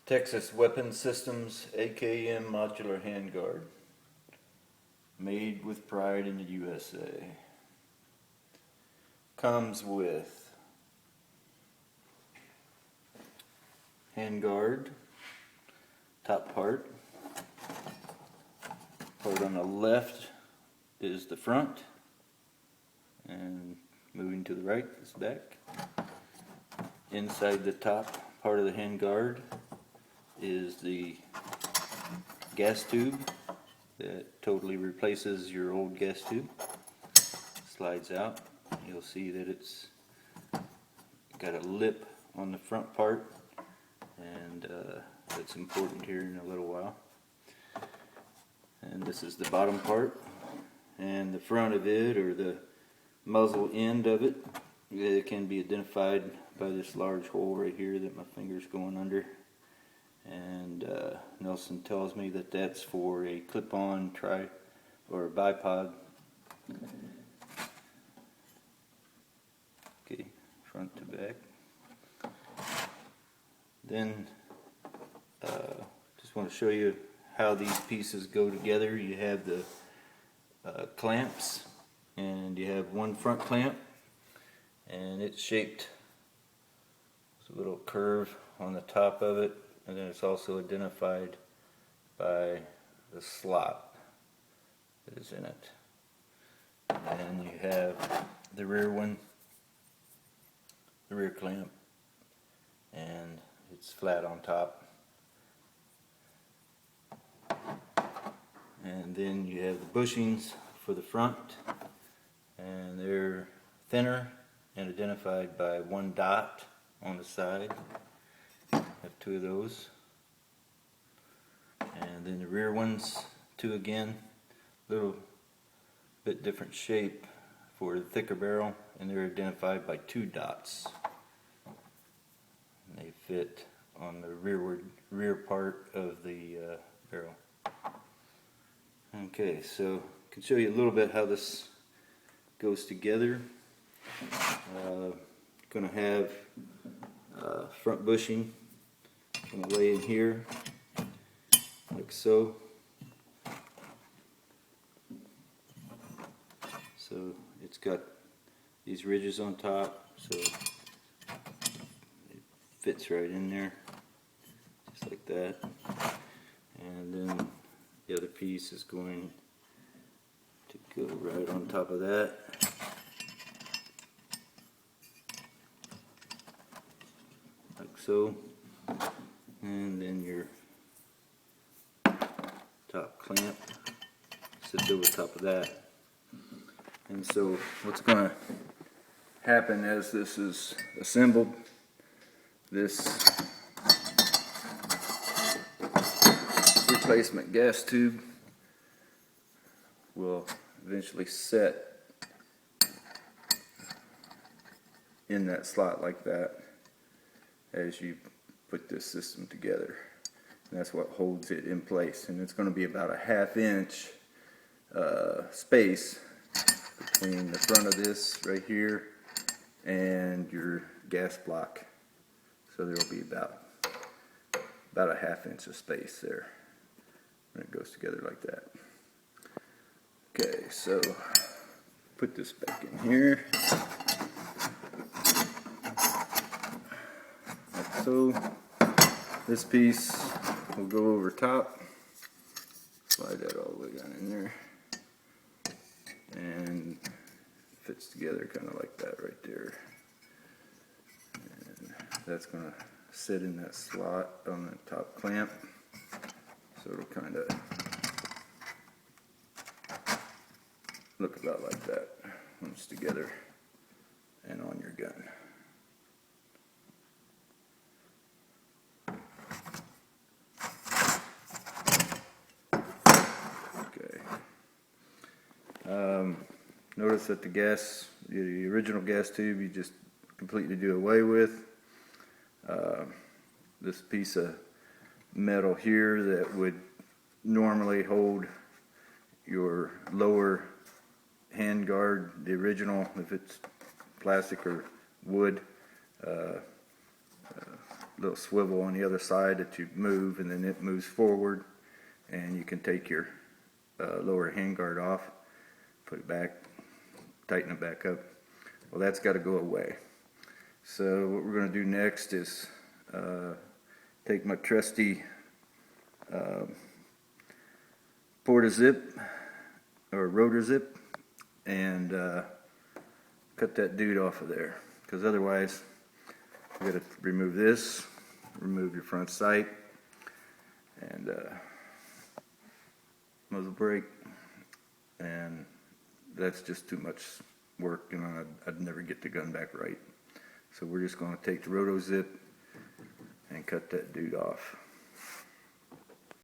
Texas Weapons Systems AKM Modular Handguard, made with pride in the USA. Comes with handguard, top part on the left is the front, and moving to the right is back. Inside the top part of the handguard is the gas tube that totally replaces your old gas tube. Slides out. You'll see that it's got a lip on the front part, and that's important here in a little while. And this is the bottom part, and the front of it, or the muzzle end of it, can be identified by this large hole right here that my finger's going under. And Nelson tells me that that's for a clip-on or bipod. Okay, front to back. Then just want to show you how these pieces go together. You have the clamps, and you have one front clamp, and it's shaped with a little curve on the top of it, and then it's also identified by the slot that is in it. And then you have the rear one, the rear clamp, and it's flat on top. And then you have the bushings for the front, and they're thinner and identified by one dot on the side. Have two of those. And then the rear ones, two again, little bit different shape for the thicker barrel, and they're identified by two dots. And they fit on the rear part of the barrel. Okay, so I can show you a little bit how this goes together. Going to have front bushing. Going to lay in here like so. So it's got these ridges on top, so it fits right in there, just like that. And then the other piece is going to go right on top of that. Like so. And then your top clamp sits over top of that. And so what's going to happen as this is assembled, this replacement gas tube will eventually set in that slot like that as you put this system together. And that's what holds it in place. And it's going to be about a ½ inch space between the front of this right here and your gas block. So there will be about a ½ inch of space there when it goes together like that. Okay, so put this back in here. Like so. This piece will go over top. Slide that all the way down in there. And fits together kind of like that right there. And that's going to sit in that slot on the top clamp. So it'll kind of look about like that when it's together and on your gun. Okay. Notice that the original gas tube you just completely do away with. This piece of metal here that would normally hold your lower handguard, the original, if it's plastic or wood, little swivel on the other side that you move, and then it moves forward, and you can take your lower handguard off, put it back, tighten it back up. Well, that's got to go away. So what we're going to do next is take my trusty porta zip or rotor zip and cut that dude off of there, because otherwise you got to remove this, remove your front sight, and muzzle brake, and that's just too much work, and I'd never get the gun back right. So we're just going to take the roto zip and cut that dude off.